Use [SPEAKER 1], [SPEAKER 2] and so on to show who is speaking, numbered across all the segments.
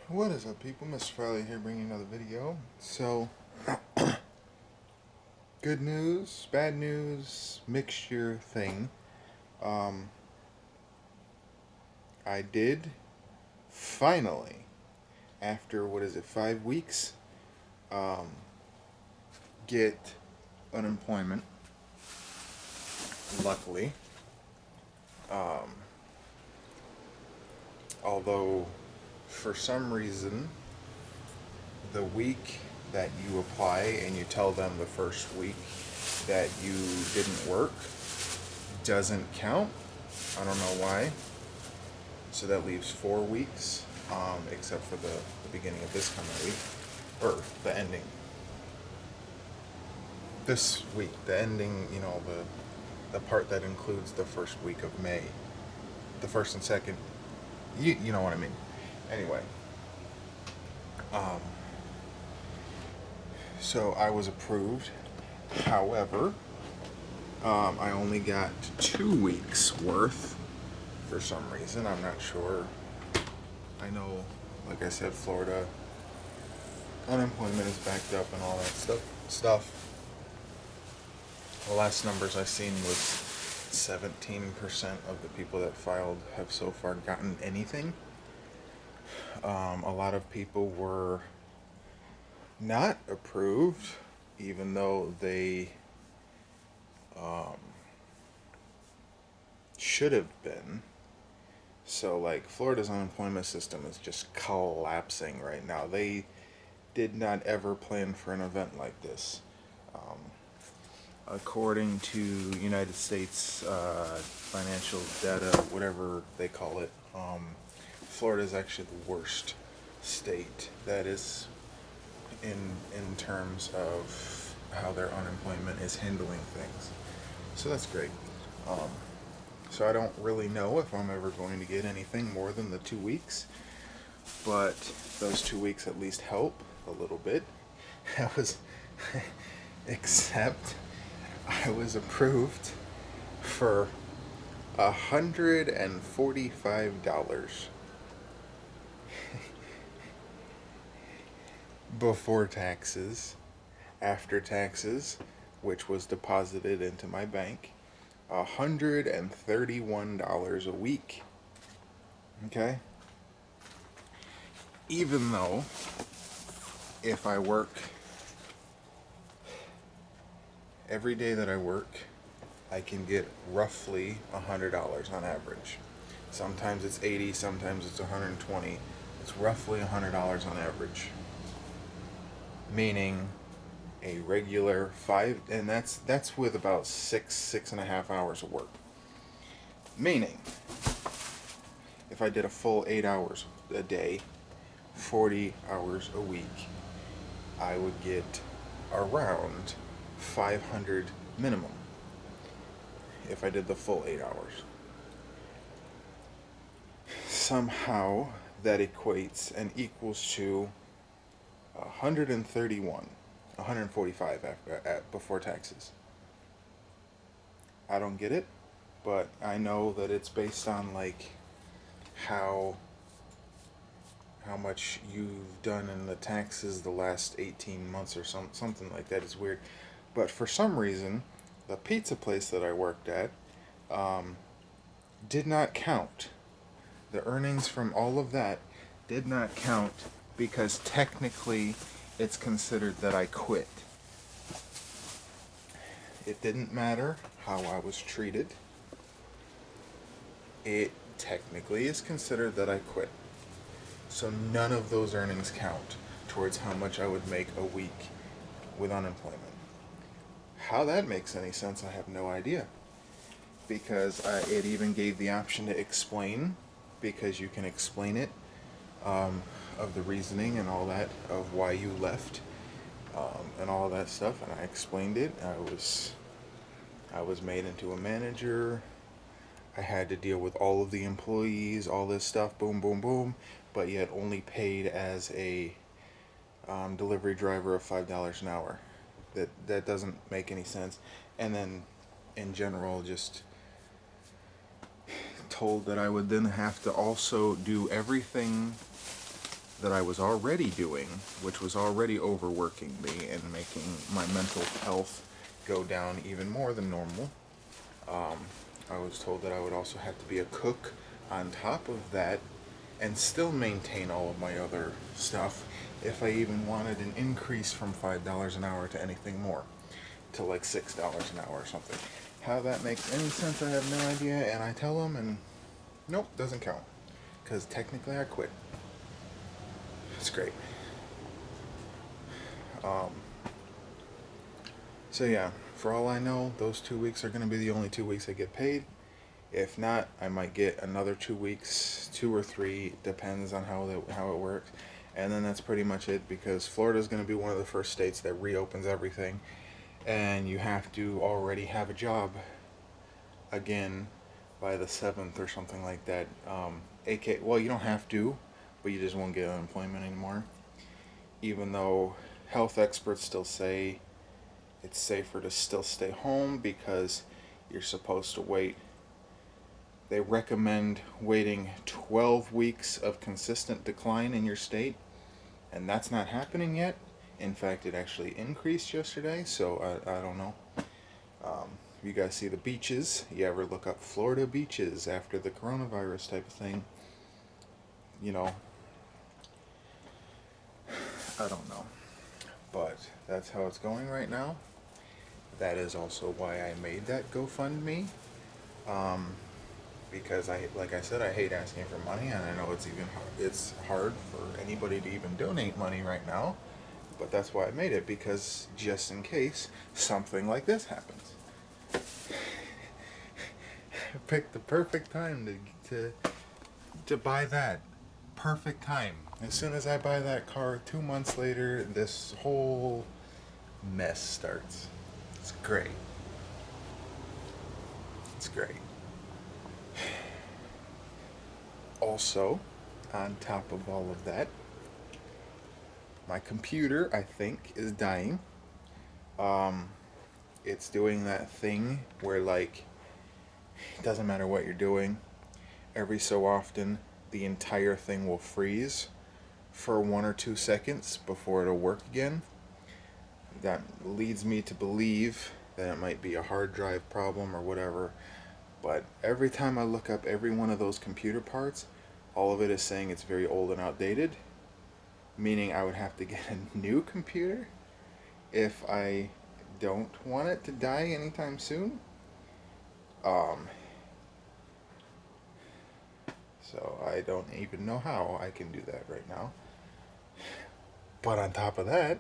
[SPEAKER 1] What is up, people? MrFalliorsLife here, bringing another video. So, good news, bad news, mixture thing. Um, I did finally, after 5 weeks, um, get unemployment. Luckily, um, although for some reason the week that you apply and you tell them the first week that you didn't work doesn't count. I don't know why. So that leaves 4 weeks, except for the beginning of this coming week, or the ending. This week, the ending, the part that includes the first week of May, the first and second. You know what I mean. Anyway, um, so I was approved. However, I only got 2 weeks worth for some reason. I'm not sure. I know, like I said, Florida unemployment is backed up and all that stuff. The last numbers I seen was 17% of the people that filed have so far gotten anything. A lot of people were not approved, even though they should have been. So, like, Florida's unemployment system is just collapsing right now. They did not ever plan for an event like this. According to United States financial data, whatever they call it, Florida is actually the worst state that is in terms of how their unemployment is handling things. So that's great. Um, so I don't really know if I'm ever going to get anything more than the 2 weeks, but those 2 weeks at least help a little bit. That was, except I was approved for $145 before taxes. After taxes, which was deposited into my bank, $131 a week. Okay? Even though if I work every day that I work, I can get roughly $100 on average. Sometimes it's 80, sometimes it's 120. It's roughly $100 on average. Meaning a regular and that's with about 6.5 hours of work. Meaning, if I did a full 8 hours a day, 40 hours a week, I would get around 500 minimum if I did the full 8 hours. Somehow that equates and equals to 131, 145 before taxes. I don't get it, but I know that it's based on like how much you've done in the taxes the last 18 months or something like that. Is weird. But for some reason, the pizza place that I worked at did not count. The earnings from all of that did not count because technically it's considered that I quit. It didn't matter how I was treated. It technically is considered that I quit. So none of those earnings count towards how much I would make a week with unemployment. How that makes any sense, I have no idea. Because it even gave the option to explain, because you can explain it, of the reasoning and all that, of why you left, and all that stuff. And I explained it. I was made into a manager. I had to deal with all of the employees, all this stuff, boom, boom, boom, but yet only paid as a delivery driver of $5 an hour. That doesn't make any sense. And then, in general, just told that I would then have to also do everything that I was already doing, which was already overworking me and making my mental health go down even more than normal. I was told that I would also have to be a cook on top of that and still maintain all of my other stuff if I even wanted an increase from $5 an hour to anything more, to like $6 an hour or something. How that makes any sense, I have no idea, and I tell them, and nope, doesn't count, because technically I quit. It's great. So yeah, for all I know, those 2 weeks are going to be the only 2 weeks I get paid. If not, I might get another 2 weeks, 2 or 3, depends on how it works. And then that's pretty much it, because Florida is going to be one of the first states that reopens everything, and you have to already have a job again by the 7th or something like that. Well, you don't have to, but you just won't get unemployment anymore. Even though health experts still say it's safer to still stay home because you're supposed to wait. They recommend waiting 12 weeks of consistent decline in your state, and that's not happening yet. In fact, it actually increased yesterday, so I don't know. You guys see the beaches? You ever look up Florida beaches after the coronavirus type of thing? You know, I don't know. But that's how it's going right now. That is also why I made that GoFundMe. Because like I said, I hate asking for money, and I know it's hard for anybody to even donate money right now. But that's why I made it, because just in case something like this happens. I picked the perfect time to buy that. Perfect time. As soon as I buy that car, 2 months later, this whole mess starts. It's great. It's great. Also, on top of all of that, my computer, I think, is dying. It's doing that thing where, like, it doesn't matter what you're doing, every so often the entire thing will freeze for 1 or 2 seconds before it'll work again. That leads me to believe that it might be a hard drive problem or whatever. But every time I look up every one of those computer parts, all of it is saying it's very old and outdated, meaning I would have to get a new computer if I don't want it to die anytime soon. So I don't even know how I can do that right now. But on top of that,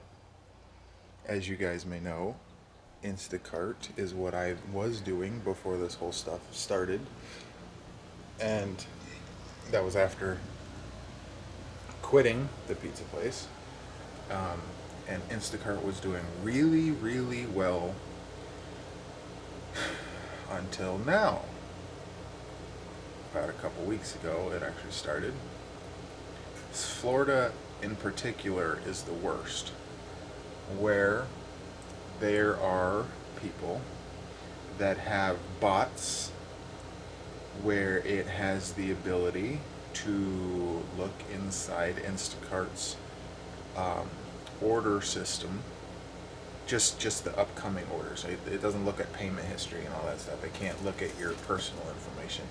[SPEAKER 1] as you guys may know, Instacart is what I was doing before this whole stuff started. And that was after quitting the pizza place. And Instacart was doing really, really well until now. About a couple weeks ago, it actually started. Florida, in particular, is the worst, where there are people that have bots where it has the ability to look inside Instacart's order system, just the upcoming orders. It doesn't look at payment history and all that stuff. It can't look at your personal information.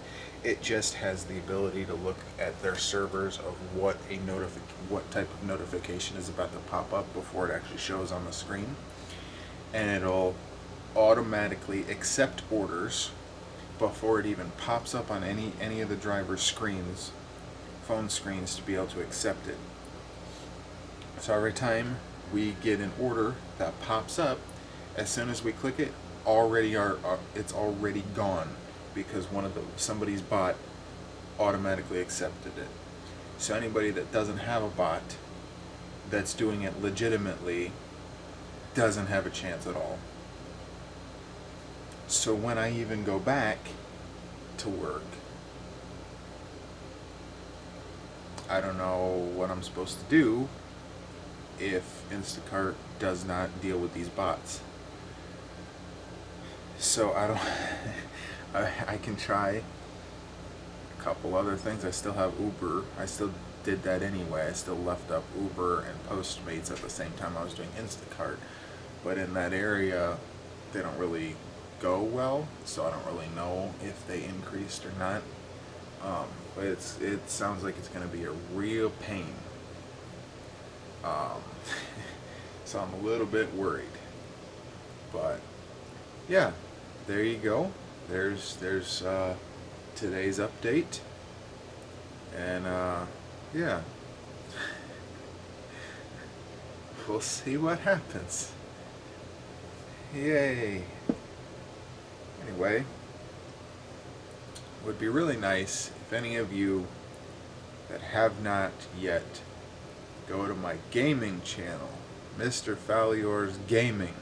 [SPEAKER 1] It just has the ability to look at their servers of what type of notification is about to pop up before it actually shows on the screen, and it'll automatically accept orders before it even pops up on any of the driver's phone screens, to be able to accept it. So every time we get an order that pops up, as soon as we click it, it's already gone, because somebody's bot automatically accepted it. So anybody that doesn't have a bot that's doing it legitimately doesn't have a chance at all. So when I even go back to work, I don't know what I'm supposed to do if Instacart does not deal with these bots. So I don't I can try a couple other things. I still have Uber. I still did that anyway. I still left up Uber and Postmates at the same time I was doing Instacart. But in that area, they don't really go well, so I don't really know if they increased or not. But it sounds like it's going to be a real pain. So I'm a little bit worried. But yeah, there you go. There's today's update. And yeah, we'll see what happens. Yay. Anyway, it would be really nice if any of you that have not yet go to my gaming channel, Mr. Falliors Gaming,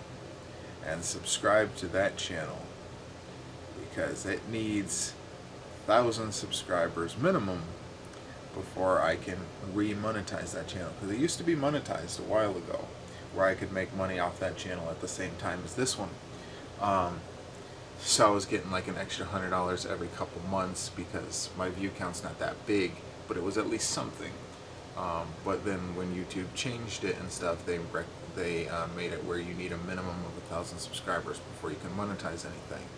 [SPEAKER 1] and subscribe to that channel, because it needs 1,000 subscribers minimum before I can re-monetize that channel, because it used to be monetized a while ago where I could make money off that channel at the same time as this one. So I was getting like an extra $100 every couple months because my view count's not that big, but it was at least something. But then when YouTube changed it and stuff, they made it where you need a minimum of 1,000 subscribers before you can monetize anything.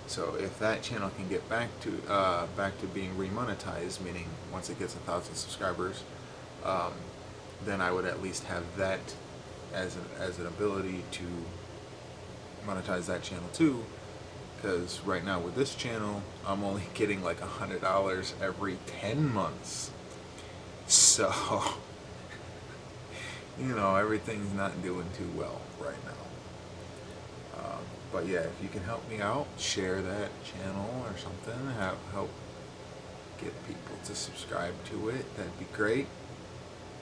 [SPEAKER 1] So if that channel can get back to being remonetized, meaning once it gets 1,000 subscribers, then I would at least have that as an ability to monetize that channel too. Because right now with this channel, I'm only getting like $100 every 10 months. So, you know, everything's not doing too well right now. But yeah, if you can help me out, share that channel or something, help get people to subscribe to it, that'd be great.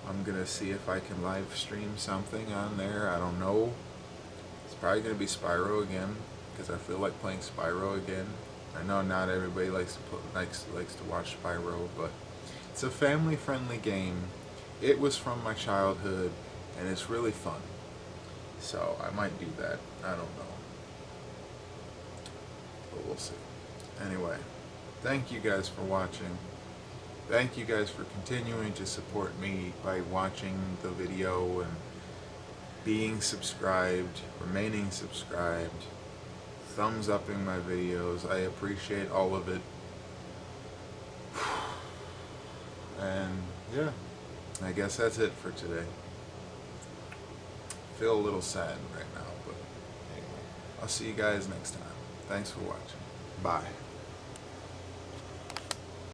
[SPEAKER 1] I'm gonna see if I can live stream something on there. I don't know. It's probably gonna be Spyro again, because I feel like playing Spyro again. I know not everybody likes to watch Spyro, but it's a family-friendly game. It was from my childhood, and it's really fun. So I might do that. I don't know. But we'll see. Anyway, thank you guys for watching. Thank you guys for continuing to support me by watching the video and being subscribed, remaining subscribed, thumbs upping my videos. I appreciate all of it. And yeah, I guess that's it for today. I feel a little sad right now, but anyway, I'll see you guys next time. Thanks for watching. Bye.